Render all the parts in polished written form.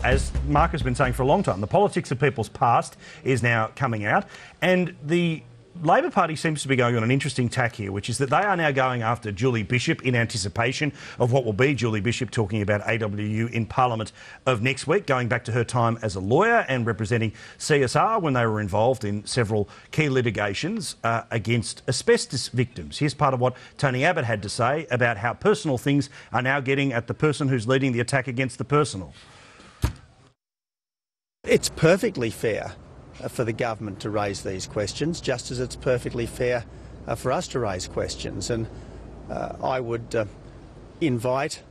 as Mark has been saying for a long time, the politics of people's past is now coming out, and the Labor Party seems to be going on an interesting tack here, which is that they are now going after Julie Bishop in anticipation of what will be Julie Bishop talking about AWU in Parliament of next week, going back to her time as a lawyer and representing CSR when they were involved in several key litigations against asbestos victims. Here's part of what Tony Abbott had to say about how personal things are now getting at the person who's leading the attack against the personal. It's perfectly fair for the government to raise these questions, just as it's perfectly fair for us to raise questions. And I would invite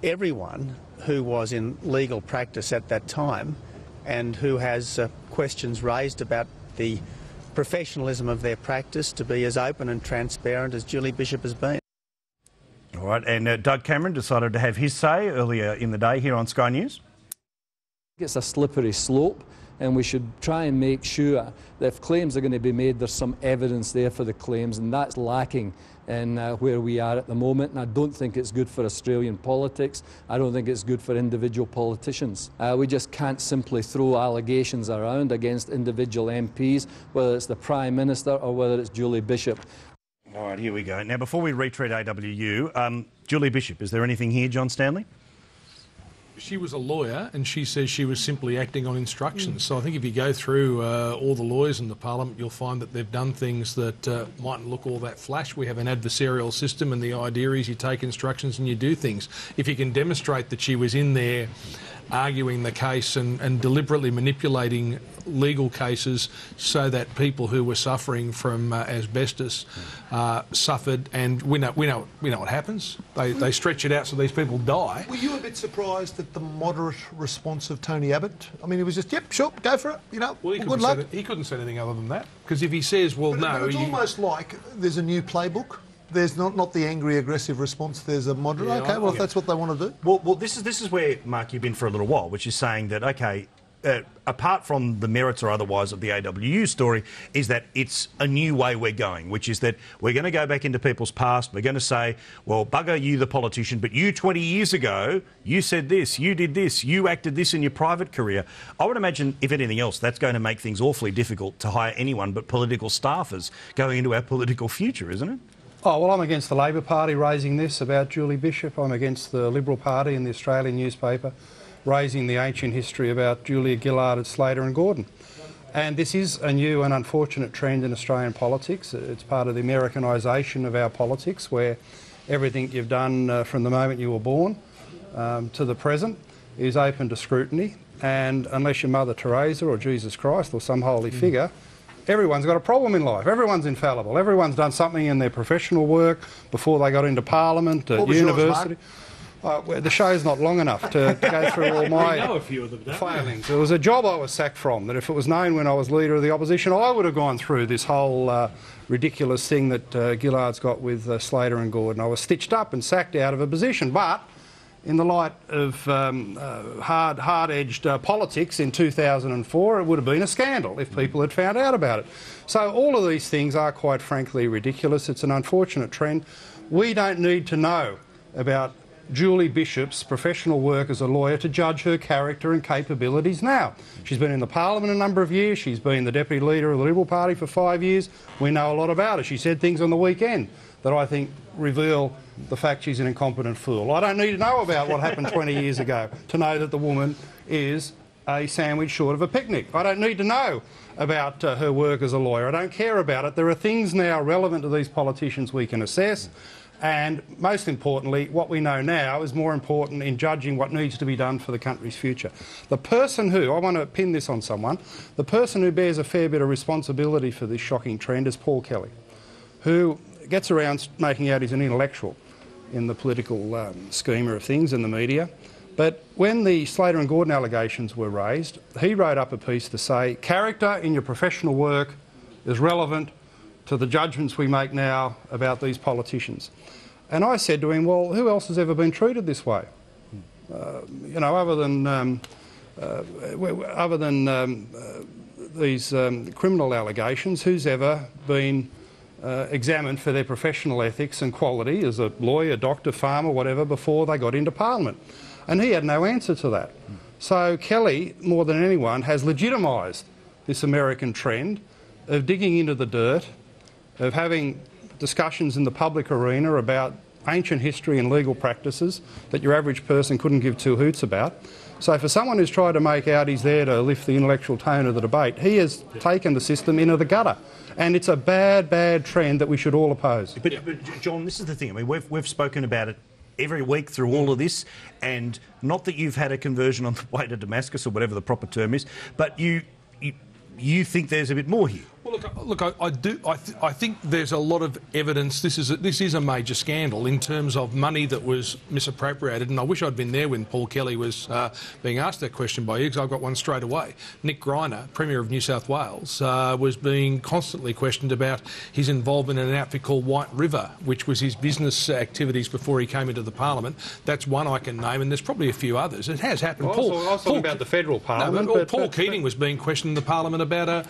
everyone who was in legal practice at that time and who has questions raised about the professionalism of their practice to be as open and transparent as Julie Bishop has been. All right, and Doug Cameron decided to have his say earlier in the day here on Sky News. It's a slippery slope, and we should try and make sure that if claims are going to be made, there's some evidence there for the claims, and that's lacking in where we are at the moment. And I don't think it's good for Australian politics. I don't think it's good for individual politicians. We just can't simply throw allegations around against individual MPs, whether it's the Prime Minister or whether it's Julie Bishop. All right, here we go. Now, before we retreat AWU, Julie Bishop, is there anything here, John Stanley? She was a lawyer, and she says she was simply acting on instructions. So I think if you go through all the lawyers in the Parliament, you'll find that they've done things that mightn't look all that flash. We have an adversarial system, and the idea is you take instructions and you do things. If you can demonstrate that she was in there arguing the case and deliberately manipulating legal cases so that people who were suffering from asbestos suffered, and we know what happens. They stretch it out so these people die. Were you a bit surprised at the moderate response of Tony Abbott? I mean, he was just, yep, sure, go for it, you know, well, good luck. He couldn't say anything other than that, because if he says, well, no... But it's almost like there's a new playbook. There's not the angry, aggressive response. There's a moderate. Yeah, OK, well, if that's what they want to do. Well, this is where, Mark, you've been for a little while, which is saying that, OK, apart from the merits or otherwise of the AWU story, is that it's a new way we're going, which is that we're going to go back into people's past. We're going to say, well, bugger you, the politician, but you 20 years ago, you said this, you did this, you acted this in your private career. I would imagine, if anything else, that's going to make things awfully difficult to hire anyone but political staffers going into our political future, isn't it? Oh, well, I'm against the Labor Party raising this about Julie Bishop. I'm against the Liberal Party and the Australian newspaper raising the ancient history about Julia Gillard at Slater and Gordon. And this is a new and unfortunate trend in Australian politics. It's part of the Americanisation of our politics, where everything you've done from the moment you were born to the present is open to scrutiny. And unless you're Mother Teresa or Jesus Christ or some holy figure, everyone's got a problem in life. Everyone's infallible. Everyone's done something in their professional work before they got into Parliament, at university. Well, the show's not long enough to go through all my failings. There was a job I was sacked from that if it was known when I was Leader of the Opposition, I would have gone through this whole ridiculous thing that Gillard's got with Slater and Gordon. I was stitched up and sacked out of a position, but in the light of hard-edged politics in 2004, it would have been a scandal if people had found out about it. So all of these things are quite frankly ridiculous. It's an unfortunate trend. We don't need to know about Julie Bishop's professional work as a lawyer to judge her character and capabilities now. She's been in the Parliament a number of years. She's been the Deputy Leader of the Liberal Party for 5 years. We know a lot about her. She said things on the weekend that I think reveal the fact she's an incompetent fool. I don't need to know about what happened 20 years ago to know that the woman is a sandwich short of a picnic. I don't need to know about her work as a lawyer. I don't care about it. There are things now relevant to these politicians we can assess. And most importantly, what we know now is more important in judging what needs to be done for the country's future. The person who, I want to pin this on someone, the person who bears a fair bit of responsibility for this shocking trend is Paul Kelly, who gets around making out he's an intellectual in the political schema of things in the media. But when the Slater and Gordon allegations were raised, he wrote up a piece to say, character in your professional work is relevant to the judgments we make now about these politicians. And I said to him, well, who else has ever been treated this way? You know, other than these criminal allegations, who's ever been examined for their professional ethics and quality as a lawyer, doctor, farmer, whatever, before they got into Parliament? And he had no answer to that. So Kelly, more than anyone, has legitimised this American trend of digging into the dirt, of having discussions in the public arena about ancient history and legal practices that your average person couldn't give two hoots about. So for someone who's tried to make out he's there to lift the intellectual tone of the debate, he has taken the system into the gutter. And it's a bad, bad trend that we should all oppose. But John, this is the thing. I mean, we've spoken about it every week through all of this, and not that you've had a conversion on the way to Damascus or whatever the proper term is, but you think there's a bit more here. Well, look, I do. I think there's a lot of evidence. This is a major scandal in terms of money that was misappropriated. And I wish I'd been there when Paul Kelly was being asked that question by you, because I've got one straight away. Nick Greiner, Premier of New South Wales, was being constantly questioned about his involvement in an outfit called White River, which was his business activities before he came into the Parliament. That's one I can name, and there's probably a few others. It has happened. Well, I was talking about the federal Parliament. No, Paul Keating was being questioned in the Parliament about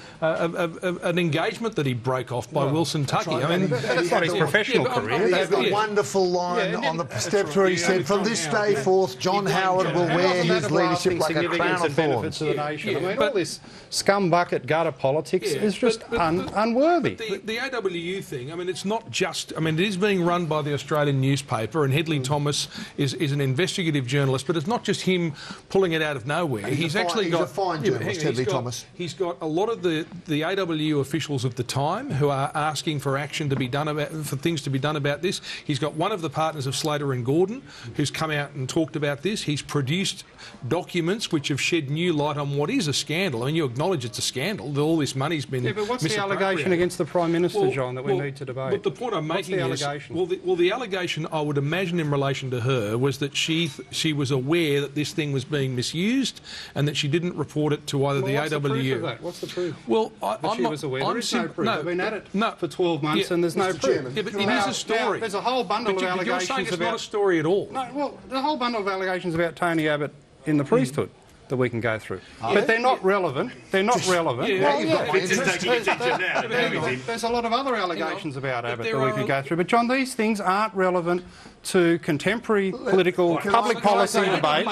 an engagement that he broke off by Wilson Tuckey. Right. I mean, that's not his professional career. He had the wonderful line on the steps where he said, "From this day forth, John Howard will wear his leadership like a crown of thorns." To the nation. I mean, all this scumbucket gutter politics is just unworthy. The AWU thing, I mean, it's not just... I mean, it is being run by the Australian newspaper, and Hedley Thomas is an investigative journalist, but it's not just him pulling it out of nowhere. He's a fine journalist, Hedley Thomas. He's got a lot of the AWU officials of the time who are asking for action to be done for things to be done about this. He's got one of the partners of Slater and Gordon who's come out and talked about this. He's produced documents which have shed new light on what is a scandal. I mean, you acknowledge it's a scandal that all this money's been but what's the allegation against the Prime Minister, John, that we need to debate? But the point I'm making is... allegation? The allegation, I would imagine, in relation to her was that she was aware that this thing was being misused and that she didn't report it to either the AWU... What's the proof of that? What's the proof? Well, she was aware. There is no proof. I've been at it for 12 months and there's no proof. Yeah, but it is a story. There's a whole bundle of allegations you're saying it's about... not a story at all. No, well, the whole bundle of allegations about Tony Abbott in the priesthood that we can go through. But they're not relevant. They're not relevant. There's a lot of other allegations about Abbott that we could go through. But, John, these things aren't relevant to contemporary political public policy debate.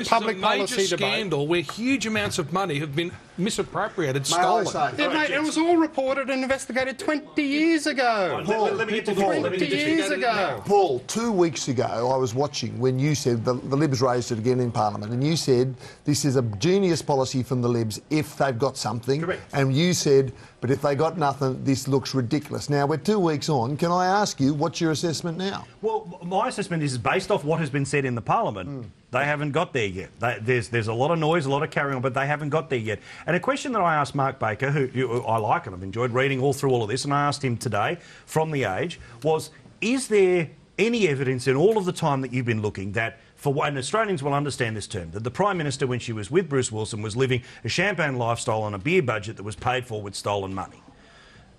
Public policy scandal where huge amounts of money have been misappropriated, stolen. It was all reported and investigated 20 years ago. Paul, 20 years ago. Paul, 2 weeks ago I was watching when you said the Libs raised it again in Parliament, and you said this is a genius policy from the Libs if they've got something. Correct. And you said, but if they got nothing, this looks ridiculous. Now, we're 2 weeks on. Can I ask you, what's your assessment now? Well, my assessment is based off what has been said in the Parliament. They haven't got there yet. There's a lot of noise, a lot of carry on, but they haven't got there yet. And a question that I asked Mark Baker, who I like and I've enjoyed reading all through all of this, and I asked him today from The Age, was, is there any evidence in all of the time that you've been looking that, and Australians will understand this term, that the Prime Minister, when she was with Bruce Wilson, was living a champagne lifestyle on a beer budget that was paid for with stolen money?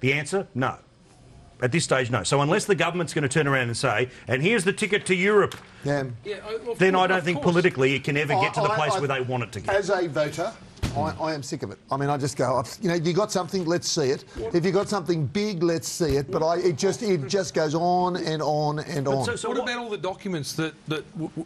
The answer, no. At this stage, no. So unless the government's going to turn around and say, and here's the ticket to Europe, then I don't think politically it can ever get to the place where they want it to get. As a voter, I am sick of it. I mean, I just go, if you got something, let's see it. If you got something big, let's see it. But it just goes on and on and on. So what about all the documents that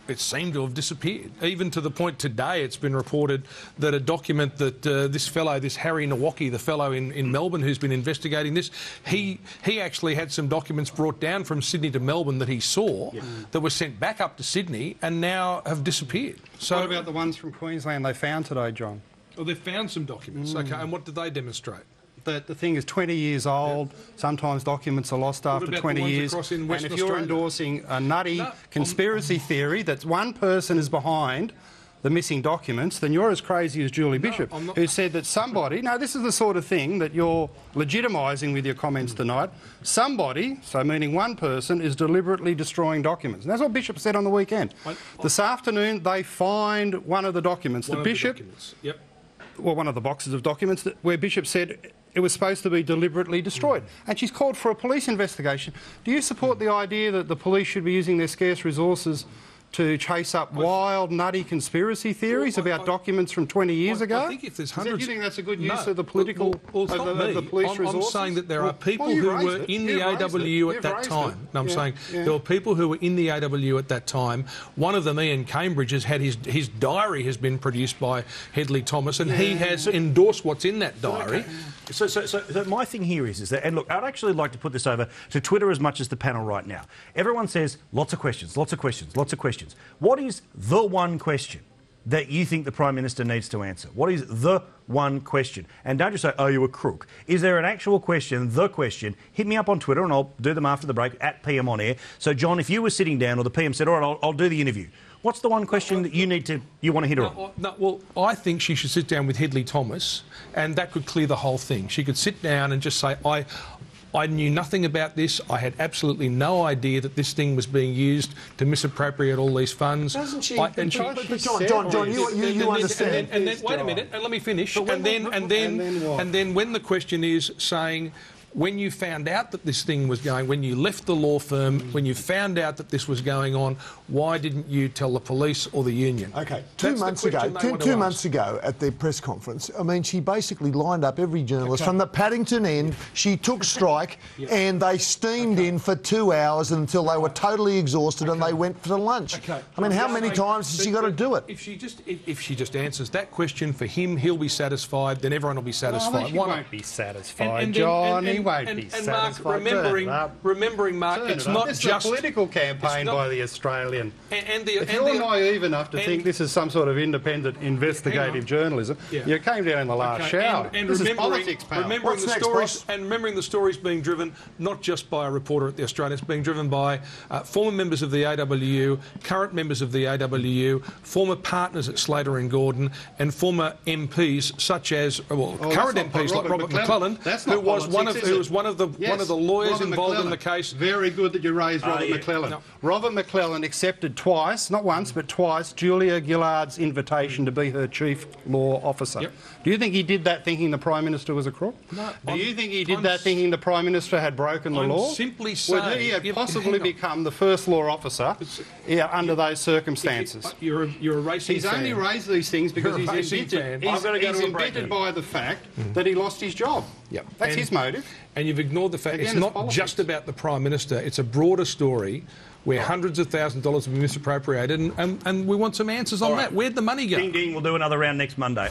it seemed to have disappeared? Even to the point today, it's been reported that a document that this Harry Nowaki, the fellow in Melbourne who's been investigating this, he actually had some documents brought down from Sydney to Melbourne that he saw that were sent back up to Sydney and now have disappeared. So what about the ones from Queensland they found today, John? Well, they've found some documents, OK, and what did they demonstrate? The thing is 20 years old, sometimes documents are lost after 20 years, and if you're endorsing a nutty conspiracy theory that one person is behind the missing documents, then you're as crazy as Julie Bishop, who said that somebody... Now, this is the sort of thing that you're legitimising with your comments tonight. Somebody, so meaning one person, is deliberately destroying documents. And that's what Bishop said on the weekend. This afternoon, they find one of the documents. One of the boxes of documents where Bishop said it was supposed to be deliberately destroyed. And she's called for a police investigation. Do you support the idea that the police should be using their scarce resources to chase up wild, nutty conspiracy theories about documents from 20 years ago? I think if there's hundreds... Do you think that's a good use of the political, well, of the police resources? I'm saying that there are people who were in the AWU at that time. No, I'm saying there were people who were in the AWU at that time. One of them, Ian Cambridge, has had his diary has been produced by Hedley Thomas, and he has endorsed what's in that diary. So my thing here is that, and look, I'd actually like to put this over to Twitter as much as the panel right now. Everyone says lots of questions, lots of questions, lots of questions. What is the one question that you think the Prime Minister needs to answer? What is the one question? And don't just say, oh, you a crook. Is there an actual question, the question? Hit me up on Twitter and I'll do them after the break at PM On Air. So, John, if you were sitting down or the PM said, all right, I'll do the interview, what's the one question that you want to hit her on? Well, I think she should sit down with Hedley Thomas and that could clear the whole thing. She could sit down and just say, I knew nothing about this. I had absolutely no idea that this thing was being used to misappropriate all these funds. Doesn't she? John, you understand. And then wait a minute, and let me finish. And then when the question is saying, when you found out that this thing was going, when you left the law firm, when you found out that this was going on, why didn't you tell the police or the union? OK, 2 months ago at their press conference, I mean, she basically lined up every journalist from the Paddington end. She took strike and they steamed in for 2 hours until they were totally exhausted and they went for lunch. I mean, how many times has she got to do it? If she just answers that question for him, he'll be satisfied, then everyone will be satisfied. He won't be satisfied, John. He won't be satisfied. And remembering, Mark, it's not just a political campaign by the Australian. If you're naive enough to think this is some sort of independent investigative journalism, you came down in the last shower. And this is politics, pal. remembering the stories being driven not just by a reporter at the Australian, it's being driven by former members of the AWU, current members of the AWU, former partners at Slater and Gordon, and former MPs such as current MPs like Robert McClelland, who was one of the lawyers involved in the case. Very good that you raised Robert McClelland. No. Robert McClelland accepted twice, not once, but twice, Julia Gillard's invitation to be her chief law officer. Yep. Do you think he did that thinking the Prime Minister was a crook? No. Do you think he did that thinking the Prime Minister had broken the law? Simply saying... Would he have possibly become the first law officer under those circumstances? You're a racing fan. He's only raised these things because he's embittered by the fact that he lost his job. Yep. That's his motive. And you've ignored the fact it's not just about the Prime Minister, it's a broader story where hundreds of thousands of dollars have been misappropriated and we want some answers on that. Where'd the money go? Ding, ding, we'll do another round next Monday.